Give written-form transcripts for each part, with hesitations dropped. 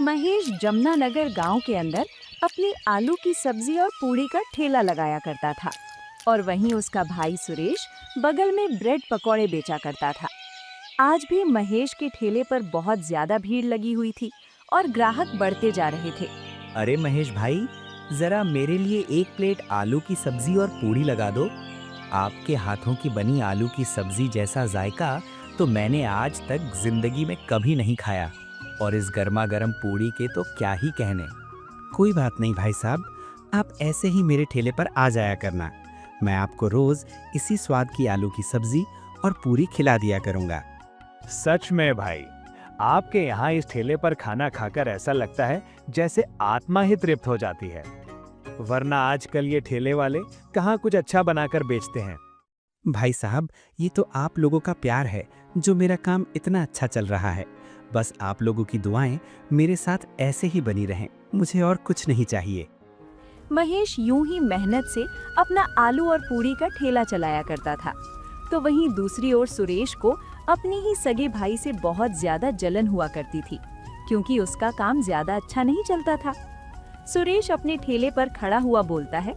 महेश जमुनानगर गांव के अंदर अपनी आलू की सब्जी और पूड़ी का ठेला लगाया करता था और वहीं उसका भाई सुरेश बगल में ब्रेड पकौड़े बेचा करता था। आज भी महेश के ठेले पर बहुत ज्यादा भीड़ लगी हुई थी और ग्राहक बढ़ते जा रहे थे। अरे महेश भाई, जरा मेरे लिए एक प्लेट आलू की सब्जी और पूड़ी लगा दो। आपके हाथों की बनी आलू की सब्जी जैसा जायका तो मैंने आज तक जिंदगी में कभी नहीं खाया, और इस गर्मा गर्म पूड़ी के तो क्या ही कहने। कोई बात नहीं भाई साहब, आप ऐसे ही मेरे ठेले पर आ जाया करना। मैं आपको रोज इसी स्वाद की आलू की सब्जी और पूरी खिला दिया करूंगा। सच में भाई, आपके यहाँ इस ठेले पर खाना खाकर ऐसा लगता है जैसे आत्मा ही तृप्त हो जाती है, वरना आजकल ये ठेले वाले कहाँ कुछ अच्छा बनाकर बेचते हैं। भाई साहब, ये तो आप लोगों का प्यार है जो मेरा काम इतना अच्छा चल रहा है। बस आप लोगों की दुआएं मेरे साथ ऐसे ही बनी रहें, मुझे और कुछ नहीं चाहिए। महेश यूं ही मेहनत से अपना आलू और पूड़ी का ठेला चलाया करता था, तो वहीं दूसरी ओर सुरेश को अपनी ही सगे भाई से बहुत ज्यादा जलन हुआ करती थी, क्योंकि उसका काम ज्यादा अच्छा नहीं चलता था। सुरेश अपने ठेले पर खड़ा हुआ बोलता है,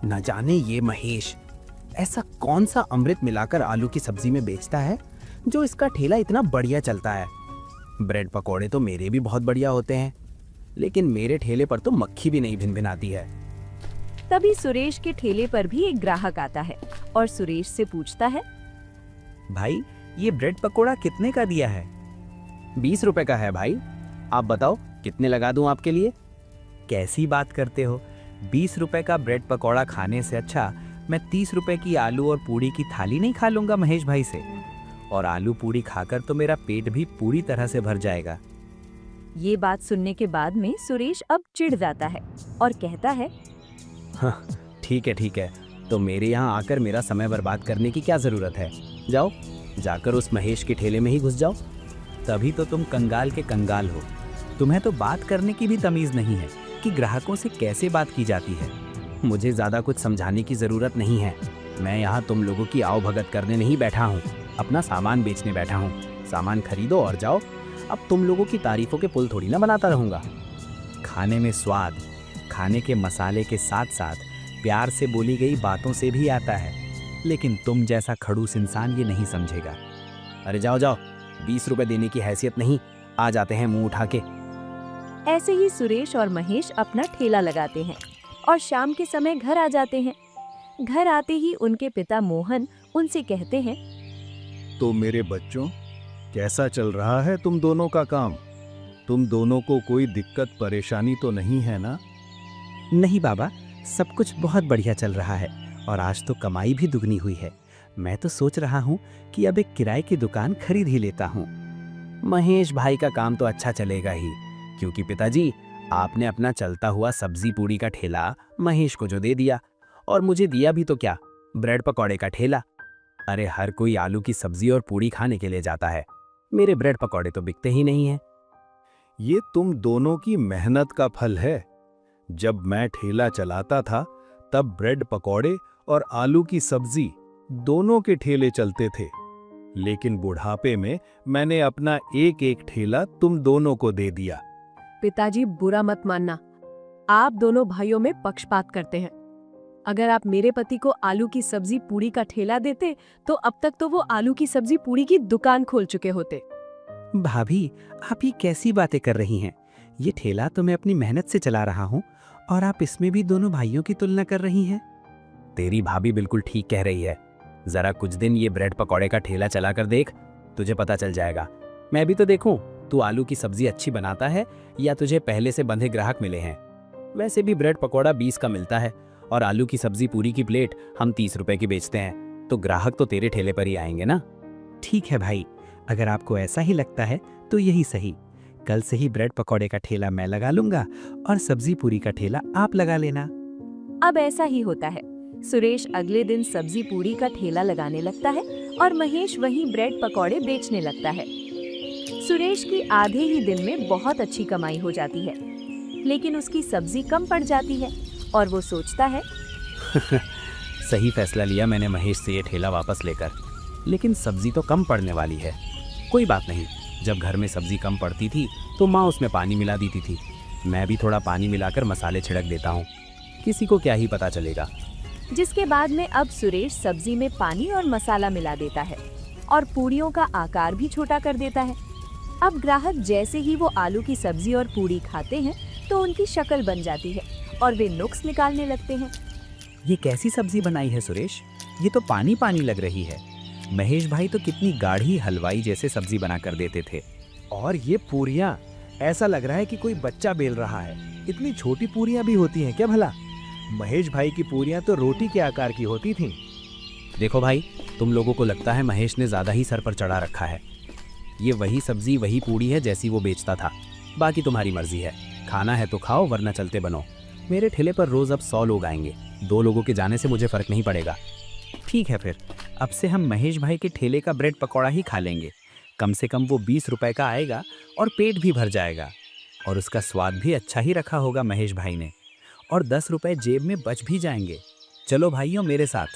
न जाने ये महेश ऐसा कौन सा अमृत मिलाकर आलू की सब्जी में बेचता है जो इसका ठेला इतना बढ़िया चलता है। ब्रेड पकौड़े तो मेरे भी बहुत बढ़िया होते हैं, लेकिन मेरे ठेले पर तो मक्खी भी नहीं भिनभिनाती है। तभी सुरेश के ठेले पर भी एक ग्राहक आता है और सुरेश से पूछता है, भाई, ये ब्रेड पकोड़ा कितने का दिया है? 20 रुपए का है भाई, आप बताओ कितने लगा दूं आपके लिए? कैसी बात करते हो? 20 रुपए का ब्रेड पकोड़ा खाने से अच्छा मैं 30 रुपए की आलू और पूड़ी की थाली नहीं खा लूंगा महेश भाई से। और आलू पूड़ी खाकर तो मेरा पेट भी पूरी तरह से भर जाएगा। ये बात सुनने के बाद में सुरेश अब चिढ़ जाता है और कहता है, हाँ, ठीक है, तो मेरे यहाँ आकर मेरा समय बर्बाद करने की क्या जरूरत है। जाओ, जाकर उस महेश के ठेले में ही घुस जाओ। तभी तो तुम कंगाल के कंगाल हो। तुम्हें तो बात करने की भी तमीज नहीं है कि ग्राहकों से कैसे बात की जाती है। मुझे ज्यादा कुछ समझाने की जरूरत नहीं है। मैं यहाँ तुम लोगों की आओ भगत करने नहीं बैठा हूँ, अपना सामान बेचने बैठा हूँ। सामान खरीदो और जाओ। अब तुम लोगों की तारीफों के पुल थोड़ी ना बनाता रहूंगा। खाने में स्वाद, खाने के मसाले के साथ साथ प्यार से बोली गई बातों से भी आता है, लेकिन तुम जैसा खड़ूस इंसान ये नहीं समझेगा। अरे जाओ, 20 रुपए देने की हैसियत नहीं, आ जाते हैं मुंह उठा के। ऐसे ही सुरेश और महेश अपना ठेला लगाते हैं और शाम के समय घर आ जाते हैं। घर आते ही उनके पिता मोहन उनसे कहते हैं, तो मेरे बच्चों, कैसा चल रहा है तुम दोनों का काम? तुम दोनों को कोई दिक्कत परेशानी तो नहीं है ना? नहीं बाबा, सब कुछ बहुत बढ़िया चल रहा है और आज तो कमाई भी दुगनी हुई है। मैं तो सोच रहा हूँ कि अब एक किराए की दुकान खरीद ही लेता हूँ। महेश भाई का काम तो अच्छा चलेगा ही, क्योंकि पिताजी आपने अपना चलता हुआ सब्जी पूड़ी का ठेला महेश को जो दे दिया, और मुझे दिया भी तो क्या, ब्रेड पकौड़े का ठेला। अरे हर कोई आलू की सब्जी और पूड़ी खाने के लिए जाता है, मेरे ब्रेड पकौड़े तो बिकते ही नहीं हैं। ये तुम दोनों की मेहनत का फल है। जब मैं ठेला चलाता था तब ब्रेड पकौड़े और आलू की सब्जी दोनों के ठेले चलते थे, लेकिन बुढ़ापे में मैंने अपना एक एक ठेला तुम दोनों को दे दिया। पिताजी, बुरा मत मानना, आप दोनों भाइयों में पक्षपात करते हैं। अगर आप मेरे पति को आलू की सब्जी पूड़ी का ठेला देते तो अब तक तो वो आलू की सब्जी पूड़ी की दुकान खोल चुके होते। भाभी, आप ये कैसी बातें कर रही हैं? ये ठेला तो मैं अपनी मेहनत से चला रहा हूँ और आप इसमें भी दोनों भाइयों की तुलना कर रही हैं। तेरी भाभी बिल्कुल ठीक कह रही है। जरा कुछ दिन ये ब्रेड पकौड़े का ठेला चला कर देख, तुझे पता चल जाएगा। मैं भी तो देखूं तू आलू की सब्जी अच्छी बनाता है या तुझे पहले से बंधे ग्राहक मिले हैं। वैसे भी ब्रेड पकौड़ा 20 का मिलता है और आलू की सब्जी पूरी की प्लेट हम 30 रुपए की बेचते हैं, तो ग्राहक तो तेरे ठेले पर ही आएंगे ना। ठीक है भाई, अगर आपको ऐसा ही लगता है तो यही सही। कल से ही ब्रेड पकौड़े का ठेला मैं लगा लूंगा और सब्जी पूरी का ठेला आप लगा लेना। अब ऐसा ही होता है। सुरेश अगले दिन सब्जी पूड़ी का ठेला लगाने लगता है और महेश वहीं ब्रेड पकौड़े बेचने लगता है। सुरेश की आधे ही दिन में बहुत अच्छी कमाई हो जाती है, लेकिन उसकी सब्जी कम पड़ जाती है और वो सोचता है, सही फैसला लिया मैंने महेश से ये ठेला वापस लेकर, लेकिन सब्जी तो कम पड़ने वाली है। कोई बात नहीं, जब घर में सब्जी कम पड़ती थी तो माँ उसमें पानी मिला देती थी। मैं भी थोड़ा पानी मिलाकर मसाले छिड़क देता हूँ, किसी को क्या ही पता चलेगा। जिसके बाद में अब सुरेश सब्जी में पानी और मसाला मिला देता है और पूड़ियों का आकार भी छोटा कर देता है। अब ग्राहक जैसे ही वो आलू की सब्जी और पूड़ी खाते हैं तो उनकी शक्ल बन जाती है और वे नुक्स निकालने लगते हैं। ये कैसी सब्जी बनाई है सुरेश? ये तो पानी पानी लग रही है। महेश भाई तो कितनी गाढ़ी हलवाई जैसे सब्जी बना कर देते थे। और ये पूरियां, ऐसा लग रहा है कि कोई बच्चा बेल रहा है। इतनी छोटी पूरियां भी होती हैं क्या भला? महेश भाई की पूरियां तो रोटी के आकार की होती थीं। देखो भाई, तुम लोगों को लगता है महेश ने ज़्यादा ही सर पर चढ़ा रखा है। ये वही सब्जी वही पूड़ी है जैसी वो बेचता था। बाकी तुम्हारी मर्जी है, खाना है तो खाओ वरना चलते बनो। मेरे ठेले पर रोज़ अब 100 लोग आएंगे, 2 लोगों के जाने से मुझे फ़र्क नहीं पड़ेगा। ठीक है, फिर अब से हम महेश भाई के ठेले का ब्रेड पकौड़ा ही खा लेंगे। कम से कम वो 20 रुपए का आएगा और पेट भी भर जाएगा। और उसका स्वाद भी अच्छा ही रखा होगा महेश भाई ने, और 10 रुपए जेब में बच भी जाएंगे। चलो भाइयों मेरे साथ।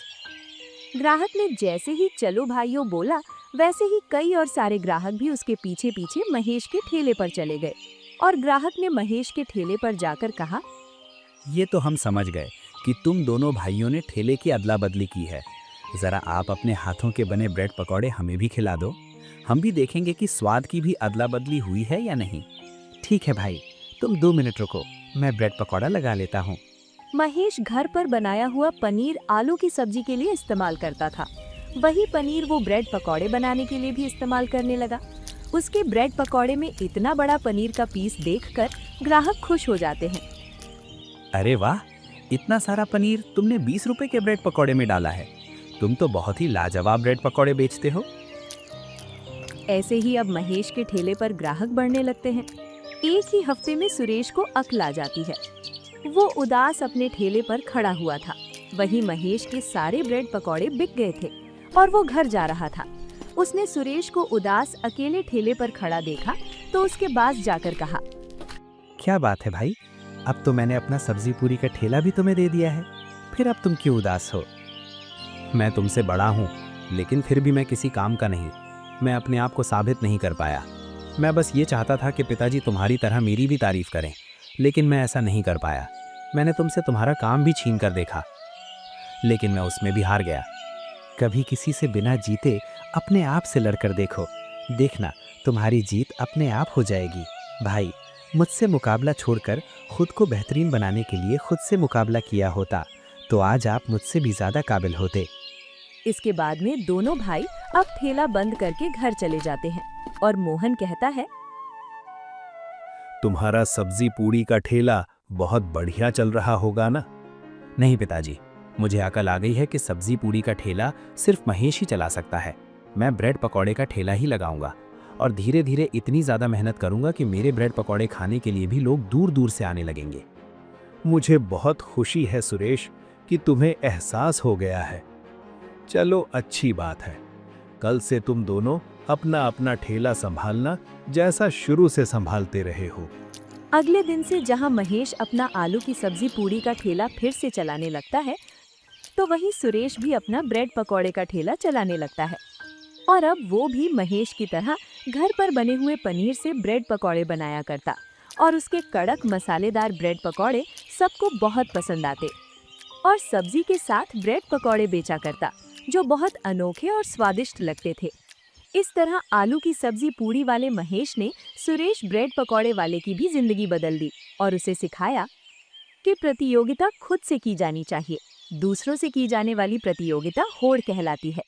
ग्राहक ने जैसे ही चलो भाइयों बोला, वैसे ही कई और सारे ग्राहक भी उसके पीछे पीछे महेश के ठेले पर चले गए। और ग्राहक ने महेश के ठेले पर जाकर कहा, ये तो हम समझ गए कि तुम दोनों भाइयों ने ठेले की अदला बदली की है। ज़रा आप अपने हाथों के बने ब्रेड पकौड़े हमें भी खिला दो, हम भी देखेंगे कि स्वाद की भी अदला बदली हुई है या नहीं। ठीक है भाई, तुम 2 मिनट रुको, मैं ब्रेड पकौड़ा लगा लेता हूँ। महेश घर पर बनाया हुआ पनीर आलू की सब्जी के लिए इस्तेमाल करता था। वही पनीर वो ब्रेड पकौड़े बनाने के लिए भी इस्तेमाल करने लगा। उसके ब्रेड पकौड़े में इतना बड़ा पनीर का पीस देखकर ग्राहक खुश हो जाते हैं। अरे वाह, इतना सारा पनीर तुमने 20 रुपए के ब्रेड पकौड़े में डाला है। तुम तो बहुत ही लाजवाब ब्रेड पकौड़े बेचते हो। ऐसे ही अब महेश के ठेले पर ग्राहक बढ़ने लगते हैं। एक ही हफ्ते में सुरेश को अक्ल आ जाती है। वो उदास अपने ठेले पर खड़ा हुआ था। वही महेश के सारे ब्रेड पकौड़े बिक गए थे और वो घर जा रहा था। उसने सुरेश को उदास अकेले ठेले पर खड़ा देखा तो उसके पास जाकर कहा, क्या बात है भाई, अब तो मैंने अपना सब्जी पूरी का ठेला भी तुम्हें दे दिया है, फिर अब तुम क्यों उदास हो? मैं तुमसे बड़ा हूँ, लेकिन फिर भी मैं किसी काम का नहीं। मैं अपने आप को साबित नहीं कर पाया। मैं बस ये चाहता था कि पिताजी तुम्हारी तरह मेरी भी तारीफ करें, लेकिन मैं ऐसा नहीं कर पाया। मैंने तुमसे तुम्हारा काम भी छीन कर देखा, लेकिन मैं उसमें भी हार गया। कभी किसी से बिना जीते अपने आप से लड़कर देखो, देखना तुम्हारी जीत अपने आप हो जाएगी। भाई, मुझसे मुकाबला छोड़कर खुद को बेहतरीन बनाने के लिए खुद से मुकाबला किया होता तो आज आप मुझसे भी ज्यादा काबिल होते। इसके बाद में दोनों भाई अब ठेला बंद करके घर चले जाते हैं और मोहन कहता है, तुम्हारा सब्जी पूड़ी का ठेला बहुत बढ़िया चल रहा होगा ना? नहीं पिताजी, मुझे अकल आ गई है कि सब्जी पूड़ी का ठेला सिर्फ महेश ही चला सकता है। मैं ब्रेड पकौड़े का ठेला ही लगाऊंगा और धीरे धीरे इतनी ज़्यादा मेहनत करूंगा कि मेरे ब्रेड पकौड़े खाने के लिए भी लोग दूर दूर से आने लगेंगे। मुझे बहुत खुशी है सुरेश कि तुम्हें एहसास हो गया है। चलो अच्छी बात है, कल से तुम दोनों अपना अपना ठेला संभालना जैसा शुरू से संभालते रहे हो। अगले दिन से जहां महेश अपना आलू की सब्जी पूड़ी का ठेला फिर से चलाने लगता है, तो वहीं सुरेश भी अपना ब्रेड पकौड़े का ठेला चलाने लगता है। और अब वो भी महेश की तरह घर पर बने हुए पनीर से ब्रेड पकौड़े बनाया करता और उसके कड़क मसालेदार ब्रेड पकौड़े सबको बहुत पसंद आते और सब्जी के साथ ब्रेड पकौड़े बेचा करता जो बहुत अनोखे और स्वादिष्ट लगते थे। इस तरह आलू की सब्जी पूड़ी वाले महेश ने सुरेश ब्रेड पकौड़े वाले की भी जिंदगी बदल दी और उसे सिखाया कि प्रतियोगिता खुद से की जानी चाहिए, दूसरों से की जाने वाली प्रतियोगिता होड़ कहलाती है।